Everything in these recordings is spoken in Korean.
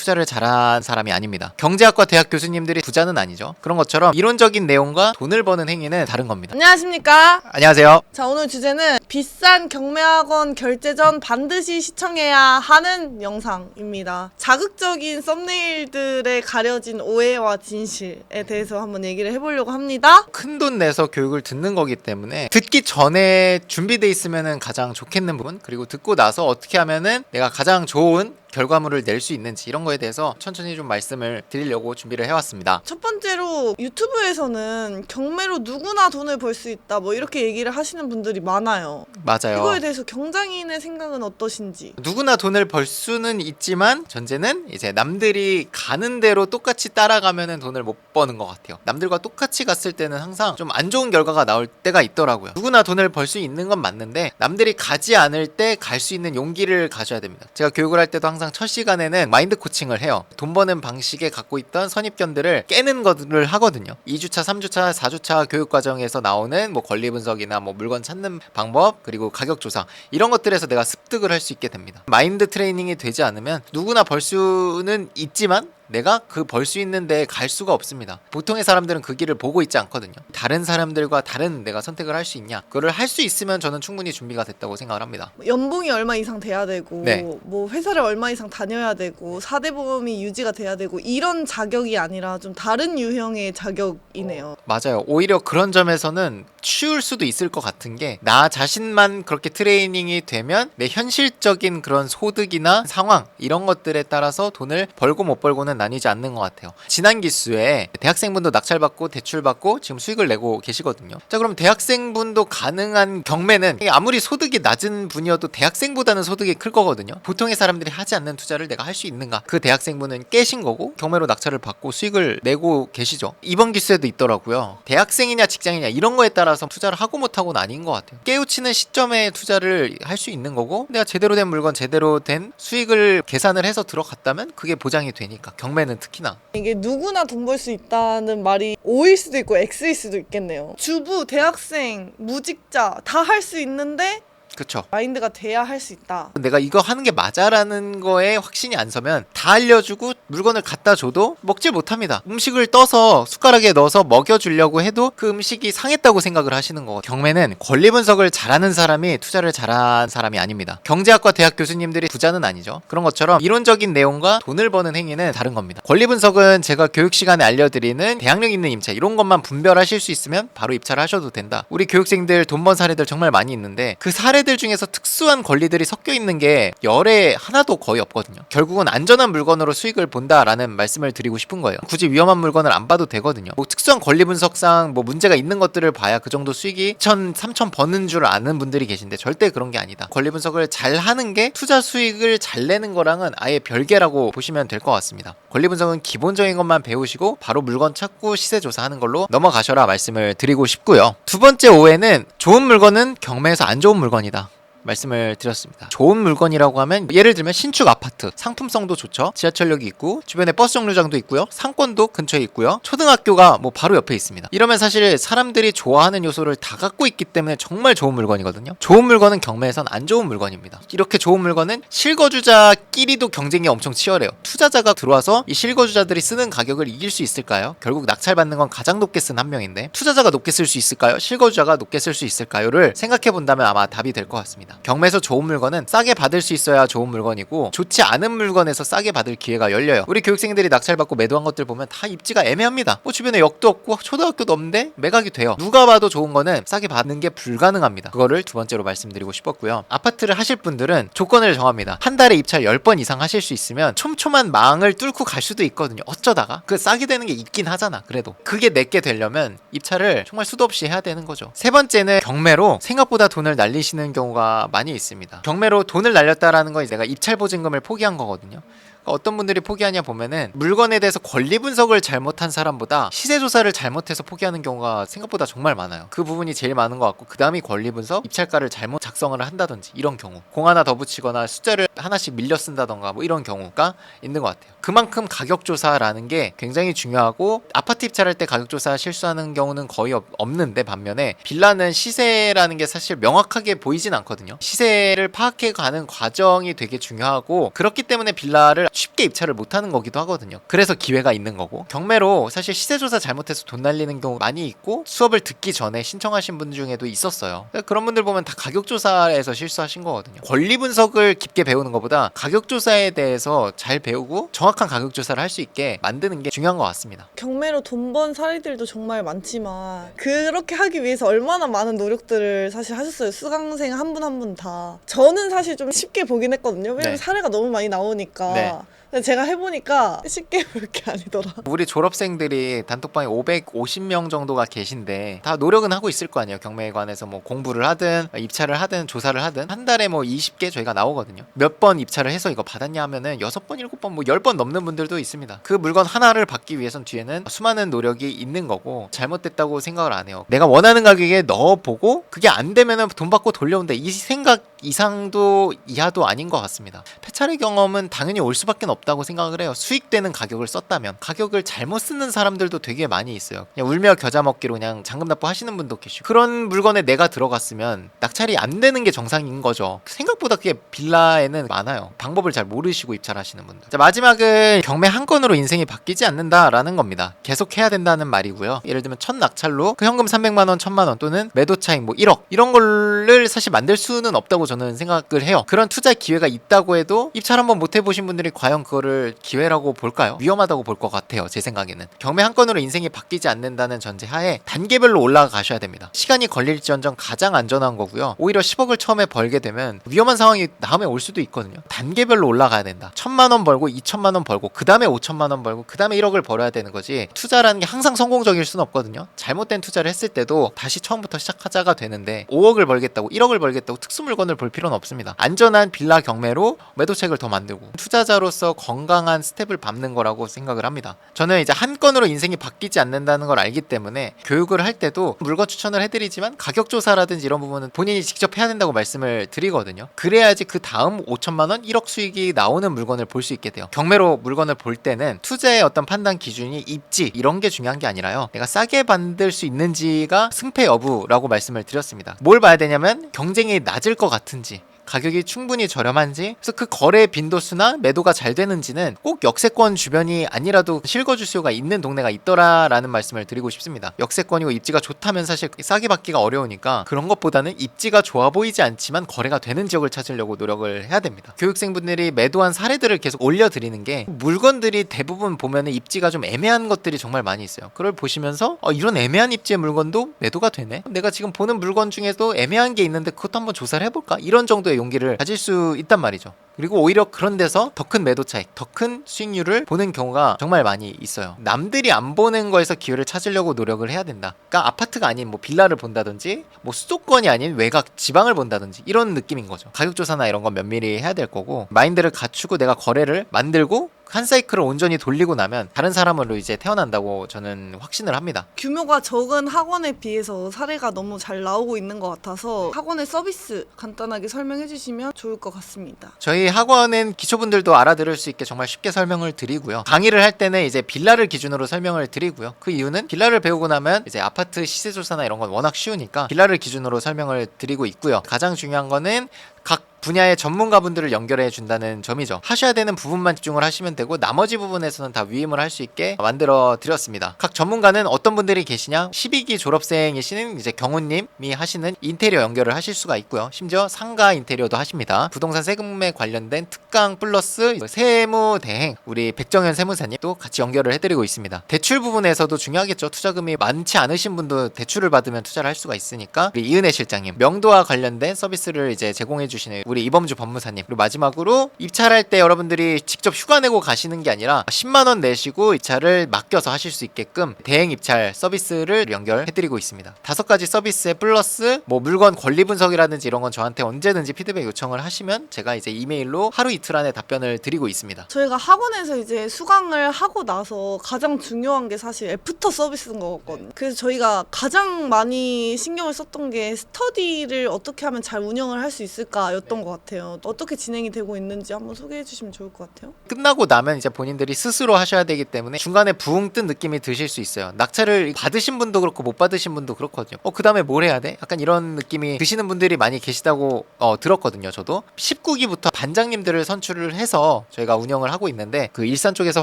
투자를 잘한 사람이 아닙니다. 경제학과 대학 교수님들이 부자는 아니죠. 그런 것처럼 이론적인 내용과 돈을 버는 행위는 다른 겁니다. 안녕하십니까. 안녕하세요. 자, 오늘 주제는 비싼 경매학원 결제 전 반드시 시청해야 하는 영상입니다. 자극적인 썸네일들에 가려진 오해와 진실에 대해서 한번 얘기를 해보려고 합니다. 큰돈 내서 교육을 듣는 거기 때문에 듣기 전에 준비돼 있으면 가장 좋겠는 부분, 그리고 듣고 나서 어떻게 하면은 내가 가장 좋은 결과물을 낼 수 있는지, 이런 거에 대해서 천천히 좀 말씀을 드리려고 준비를 해왔습니다. 첫 번째로 유튜브에서는 경매로 누구나 돈을 벌 수 있다 뭐 이렇게 얘기를 하시는 분들이 많아요. 맞아요. 이거에 대해서 경장인의 생각은 어떠신지? 누구나 돈을 벌 수는 있지만 전제는 이제 남들이 가는 대로 똑같이 따라가면은 돈을 못 버는 것 같아요. 남들과 똑같이 갔을 때는 항상 좀 안 좋은 결과가 나올 때가 있더라고요. 누구나 돈을 벌 수 있는 건 맞는데 남들이 가지 않을 때 갈 수 있는 용기를 가져야 됩니다. 제가 교육을 할 때도 항상 첫 시간에는 마인드 코칭을 해요. 돈 버는 방식에 갖고 있던 선입견들을 깨는 것을 하거든요. 2주차, 3주차, 4주차 교육 과정에서 나오는 뭐 권리 분석이나 뭐 물건 찾는 방법, 그리고 가격 조사, 이런 것들에서 내가 습득을 할 수 있게 됩니다. 마인드 트레이닝이 되지 않으면 누구나 벌 수는 있지만 내가 그 벌 수 있는 데에 갈 수가 없습니다. 보통의 사람들은 그 길을 보고 있지 않거든요. 다른 사람들과 다른 내가 선택을 할 수 있냐, 그거를 할 수 있으면 저는 충분히 준비가 됐다고 생각을 합니다. 연봉이 얼마 이상 돼야 되고 네. 뭐 회사를 얼마 이상 다녀야 되고 4대 보험이 유지가 돼야 되고 이런 자격이 아니라 좀 다른 유형의 자격이네요. 맞아요. 오히려 그런 점에서는 쉬울 수도 있을 것 같은 게, 나 자신만 그렇게 트레이닝이 되면 내 현실적인 그런 소득이나 상황, 이런 것들에 따라서 돈을 벌고 못 벌고는 나뉘지 않는 것 같아요. 지난 기수에 대학생분도 낙찰받고 대출받고 지금 수익을 내고 계시거든요. 자, 그럼 대학생분도 가능한 경매는 아무리 소득이 낮은 분이어도 대학생보다는 소득이 클 거거든요. 보통의 사람들이 하지 않는 투자를 내가 할 수 있는가? 그 대학생분은 깨신 거고 경매로 낙찰을 받고 수익을 내고 계시죠. 이번 기수에도 있더라고요. 대학생이냐 직장이냐 이런 거에 따라서 투자를 하고 못하고는 아닌 것 같아요. 깨우치는 시점에 투자를 할 수 있는 거고, 내가 제대로 된 물건, 제대로 된 수익을 계산을 해서 들어갔다면 그게 보장이 되니까, 경매는 특히나. 이게 누구나 돈 벌 수 있다는 말이 O일 수도 있고 X일 수도 있겠네요. 주부, 대학생, 무직자 다 할 수 있는데 그쵸. 마인드가 돼야 할 수 있다. 내가 이거 하는 게 맞아라는 거에 확신이 안 서면 다 알려주고 물건을 갖다 줘도 먹질 못합니다. 음식을 떠서 숟가락에 넣어서 먹여주려고 해도 그 음식이 상했다고 생각을 하시는 거고, 경매는 권리 분석을 잘하는 사람이 투자를 잘한 사람이 아닙니다. 경제학과 대학 교수님들이 부자는 아니죠. 그런 것처럼 이론적인 내용과 돈을 버는 행위는 다른 겁니다. 권리 분석은 제가 교육 시간에 알려드리는 대학력 있는 임차, 이런 것만 분별하실 수 있으면 바로 입찰을 하셔도 된다. 우리 교육생들 돈 번 사례들 정말 많이 있는데 그 사례들 중에서 특수한 권리들이 섞여 있는 게 열에 하나도 거의 없거든요. 결국은 안전한 물건으로 수익을 본다라는 말씀을 드리고 싶은 거예요. 굳이 위험한 물건을 안 봐도 되거든요. 뭐 특수한 권리 분석상 뭐 문제가 있는 것들을 봐야 그 정도 수익이 2천, 3천 버는 줄 아는 분들이 계신데 절대 그런 게 아니다. 권리 분석을 잘 하는 게 투자 수익을 잘 내는 거랑은 아예 별개라고 보시면 될 것 같습니다. 권리 분석은 기본적인 것만 배우시고 바로 물건 찾고 시세 조사하는 걸로 넘어가셔라 말씀을 드리고 싶고요. 두 번째 오해는 좋은 물건은 경매에서 안 좋은 물건이다 말씀을 드렸습니다. 좋은 물건이라고 하면 예를 들면 신축 아파트, 상품성도 좋죠. 지하철역이 있고 주변에 버스 정류장도 있고요. 상권도 근처에 있고요. 초등학교가 뭐 바로 옆에 있습니다. 이러면 사실 사람들이 좋아하는 요소를 다 갖고 있기 때문에 정말 좋은 물건이거든요. 좋은 물건은 경매에선 안 좋은 물건입니다. 이렇게 좋은 물건은 실거주자끼리도 경쟁이 엄청 치열해요. 투자자가 들어와서 이 실거주자들이 쓰는 가격을 이길 수 있을까요? 결국 낙찰받는 건 가장 높게 쓴 한 명인데 투자자가 높게 쓸 수 있을까요? 실거주자가 높게 쓸 수 있을까요?를 생각해 본다면 아마 답이 될 것 같습니다. 경매에서 좋은 물건은 싸게 받을 수 있어야 좋은 물건이고, 좋지 않은 물건에서 싸게 받을 기회가 열려요. 우리 교육생들이 낙찰받고 매도한 것들 보면 다 입지가 애매합니다. 뭐 주변에 역도 없고 초등학교도 없는데 매각이 돼요. 누가 봐도 좋은 거는 싸게 받는 게 불가능합니다. 그거를 두 번째로 말씀드리고 싶었고요. 아파트를 하실 분들은 조건을 정합니다. 한 달에 입찰 10번 이상 하실 수 있으면 촘촘한 망을 뚫고 갈 수도 있거든요. 어쩌다가 그 싸게 되는 게 있긴 하잖아. 그래도 그게 내게 되려면 입찰을 정말 수도 없이 해야 되는 거죠. 세 번째는 경매로 생각보다 돈을 날리시는 경우가 많이 있습니다. 경매로 돈을 날렸다라는 건 내가 입찰 보증금을 포기한 거거든요. 어떤 분들이 포기하냐 보면은 물건에 대해서 권리 분석을 잘못한 사람보다 시세 조사를 잘못해서 포기하는 경우가 생각보다 정말 많아요. 그 부분이 제일 많은 것 같고, 그 다음이 권리 분석, 입찰가를 잘못 작성을 한다든지 이런 경우, 공 하나 더 붙이거나 숫자를 하나씩 밀려 쓴다던가 뭐 이런 경우가 있는 것 같아요. 그만큼 가격 조사라는 게 굉장히 중요하고, 아파트 입찰할 때 가격 조사 실수하는 경우는 거의 없는데, 반면에 빌라는 시세라는 게 사실 명확하게 보이진 않거든요. 시세를 파악해 가는 과정이 되게 중요하고, 그렇기 때문에 빌라를 쉽게 입찰을 못하는 거기도 하거든요. 그래서 기회가 있는 거고, 경매로 사실 시세조사 잘못해서 돈 날리는 경우 많이 있고 수업을 듣기 전에 신청하신 분 중에도 있었어요. 그런 분들 보면 다 가격조사에서 실수하신 거거든요. 권리 분석을 깊게 배우는 것보다 가격조사에 대해서 잘 배우고 정확한 가격조사를 할 수 있게 만드는 게 중요한 것 같습니다. 경매로 돈 번 사례들도 정말 많지만 그렇게 하기 위해서 얼마나 많은 노력들을 사실 하셨어요. 수강생 한 분 한 분 다. 저는 사실 좀 쉽게 보긴 했거든요. 왜냐면 네. 사례가 너무 많이 나오니까. 네. 근데 제가 해보니까 쉽게 볼 게 아니더라. 우리 졸업생들이 단톡방에 550명 정도가 계신데 다 노력은 하고 있을 거 아니에요. 경매에 관해서 뭐 공부를 하든 입찰을 하든 조사를 하든 한 달에 뭐 20개 저희가 나오거든요. 몇 번 입찰을 해서 이거 받았냐 하면은 6번, 7번, 뭐 10번 넘는 분들도 있습니다. 그 물건 하나를 받기 위해선 뒤에는 수많은 노력이 있는 거고, 잘못됐다고 생각을 안 해요. 내가 원하는 가격에 넣어보고 그게 안 되면은 돈 받고 돌려온다, 이 생각 이상도 이하도 아닌 것 같습니다. 폐차례 경험은 당연히 올 수밖에 없다고 생각을 해요. 수익되는 가격을 썼다면. 가격을 잘못 쓰는 사람들도 되게 많이 있어요. 그냥 울며 겨자 먹기로 그냥 잔금 납부하시는 분도 계시고, 그런 물건에 내가 들어갔으면 낙찰이 안 되는 게 정상인 거죠. 생각보다 그게 빌라에는 많아요. 방법을 잘 모르시고 입찰하시는 분들. 자, 마지막은 경매 한 건으로 인생이 바뀌지 않는다라는 겁니다. 계속 해야 된다는 말이고요. 예를 들면 첫 낙찰로 그 현금 300만 원, 1000만 원 또는 매도 차익 뭐 1억 이런 거를 사실 만들 수는 없다고 저는 생각을 해요. 그런 투자 기회가 있다고 해도 입찰 한번 못 해보신 분들이 과연 그거를 기회라고 볼까요? 위험하다고 볼 것 같아요. 제 생각에는. 경매 한 건으로 인생이 바뀌지 않는다는 전제하에 단계별로 올라가셔야 됩니다. 시간이 걸릴지언정 가장 안전한 거고요. 오히려 10억을 처음에 벌게 되면 위험한 상황이 다음에 올 수도 있거든요. 단계별로 올라가야 된다. 1000만 원 벌고 2천만 원 벌고 그 다음에 5천만 원 벌고 그 다음에 1억을 벌어야 되는 거지, 투자라는 게 항상 성공적일 수는 없거든요. 잘못된 투자를 했을 때도 다시 처음부터 시작하자가 되는데 5억을 벌겠다고 1억을 벌겠다고 특수 물건을 볼 필요는 없습니다. 안전한 빌라 경매로 매도책을 더 만들고 투자자로서 건강한 스텝을 밟는 거라고 생각을 합니다. 저는 이제 한 건으로 인생이 바뀌지 않는다는 걸 알기 때문에 교육을 할 때도 물건 추천을 해드리지만 가격 조사라든지 이런 부분은 본인이 직접 해야 된다고 말씀을 드리거든요. 그래야지 그 다음 5천만 원, 1억 수익이 나오는 물건을 볼 수 있게 돼요. 경매로 물건을 볼 때는 투자의 어떤 판단 기준이 입지 이런 게 중요한 게 아니라요, 내가 싸게 받을 수 있는지가 승패 여부라고 말씀을 드렸습니다. 뭘 봐야 되냐면 경쟁이 낮을 것 같은지, 가격이 충분히 저렴한지, 그래서 그 거래 빈도수나 매도가 잘 되는지는 꼭 역세권 주변이 아니라도 실거주 수요가 있는 동네가 있더라라는 말씀을 드리고 싶습니다. 역세권이고 입지가 좋다면 사실 싸게 받기가 어려우니까 그런 것보다는 입지가 좋아 보이지 않지만 거래가 되는 지역을 찾으려고 노력을 해야 됩니다. 교육생분들이 매도한 사례들을 계속 올려드리는 게, 물건들이 대부분 보면은 입지가 좀 애매한 것들이 정말 많이 있어요. 그걸 보시면서 이런 애매한 입지의 물건도 매도가 되네? 내가 지금 보는 물건 중에도 애매한 게 있는데 그것도 한번 조사를 해볼까? 이런 정도의 용기를 가질 수 있단 말이죠. 그리고 오히려 그런 데서 더 큰 매도 차익, 더 큰 수익률을 보는 경우가 정말 많이 있어요. 남들이 안 보는 거에서 기회를 찾으려고 노력을 해야 된다. 그러니까 아파트가 아닌 뭐 빌라를 본다든지, 뭐 수도권이 아닌 외곽 지방을 본다든지 이런 느낌인 거죠. 가격 조사나 이런 건 면밀히 해야 될 거고, 마인드를 갖추고 내가 거래를 만들고 한 사이클을 온전히 돌리고 나면 다른 사람으로 이제 태어난다고 저는 확신을 합니다. 규모가 적은 학원에 비해서 사례가 너무 잘 나오고 있는 것 같아서 학원의 서비스 간단하게 설명해 주시면 좋을 것 같습니다. 저희 학원은 기초분들도 알아들을 수 있게 정말 쉽게 설명을 드리고요. 강의를 할 때는 이제 빌라를 기준으로 설명을 드리고요. 그 이유는 빌라를 배우고 나면 이제 아파트 시세조사나 이런 건 워낙 쉬우니까 빌라를 기준으로 설명을 드리고 있고요. 가장 중요한 거는 각 분야의 전문가분들을 연결해 준다는 점이죠. 하셔야 되는 부분만 집중을 하시면 되고 나머지 부분에서는 다 위임을 할 수 있게 만들어 드렸습니다. 각 전문가는 어떤 분들이 계시냐, 12기 졸업생이시는 이제 경호님이 하시는 인테리어 연결을 하실 수가 있고요. 심지어 상가 인테리어도 하십니다. 부동산 세금에 관련된 특강 플러스 세무 대행, 우리 백정현 세무사님도 같이 연결을 해드리고 있습니다. 대출 부분에서도 중요하겠죠. 투자금이 많지 않으신 분도 대출을 받으면 투자를 할 수가 있으니까 우리 이은혜 실장님, 명도와 관련된 서비스를 이제 제공해 주시는 우리 이범주 법무사님, 그리고 마지막으로 입찰할 때 여러분들이 직접 휴가 내고 가시는 게 아니라 10만원 내시고 입찰을 맡겨서 하실 수 있게끔 대행 입찰 서비스를 연결해드리고 있습니다. 5가지 서비스에 플러스 뭐 물건 권리 분석이라든지 이런 건 저한테 언제든지 피드백 요청을 하시면 제가 이제 이메일로 하루 이틀 안에 답변을 드리고 있습니다. 저희가 학원에서 이제 수강을 하고 나서 가장 중요한 게 사실 애프터 서비스인 것 같거든요. 그래서 저희가 가장 많이 신경을 썼던 게 스터디를 어떻게 하면 잘 운영을 할 수 있을까 였던 궁금한 것 같아요. 어떻게 진행이 되고 있는지 한번 소개해 주시면 좋을 것 같아요. 끝나고 나면 이제 본인들이 스스로 하셔야 되기 때문에 중간에 부흥 뜬 느낌이 드실 수 있어요. 낙찰을 받으신 분도 그렇고 못 받으신 분도 그렇거든요. 그 다음에 뭘 해야 돼? 약간 이런 느낌이 드시는 분들이 많이 계시다고 들었거든요. 저도 19기부터 반장님들을 선출을 해서 저희가 운영을 하고 있는데, 그 일산 쪽에서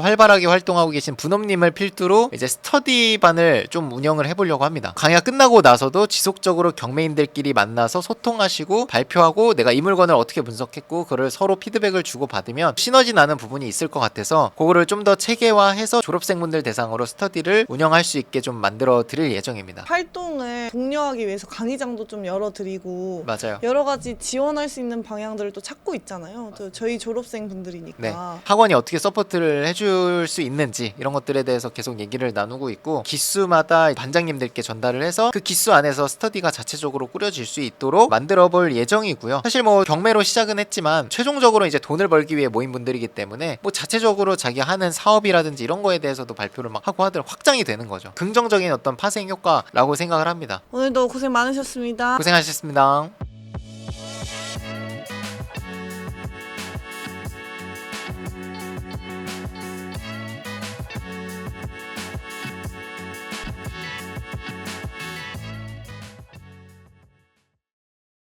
활발하게 활동하고 계신 분업님을 필두로 이제 스터디반을 좀 운영을 해보려고 합니다. 강의가 끝나고 나서도 지속적으로 경매인들끼리 만나서 소통하시고 발표하고 내가 이 물건을 어떻게 분석했고 그걸 서로 피드백을 주고 받으면 시너지 나는 부분이 있을 것 같아서 그거를 좀 더 체계화해서 졸업생분들 대상으로 스터디를 운영할 수 있게 좀 만들어 드릴 예정입니다. 활동을 독려하기 위해서 강의장도 좀 열어드리고 맞아요. 여러 가지 지원할 수 있는 방향들을 또 찾고 있잖아요. 또 저희 졸업생 분들이니까. 네. 학원이 어떻게 서포트를 해줄 수 있는지 이런 것들에 대해서 계속 얘기를 나누고 있고, 기수마다 반장님들께 전달을 해서 그 기수 안에서 스터디가 자체적으로 꾸려질 수 있도록 만들어 볼 예정이고요. 사실 뭐 경매로 시작은 했지만 최종적으로 이제 돈을 벌기 위해 모인 분들이기 때문에 뭐 자체적으로 자기 하는 사업이라든지 이런 거에 대해서도 발표를 막 하고 하더라도 확장이 되는 거죠. 긍정적인 어떤 파생 효과라고 생각을 합니다. 오늘도 고생 많으셨습니다. 고생하셨습니다.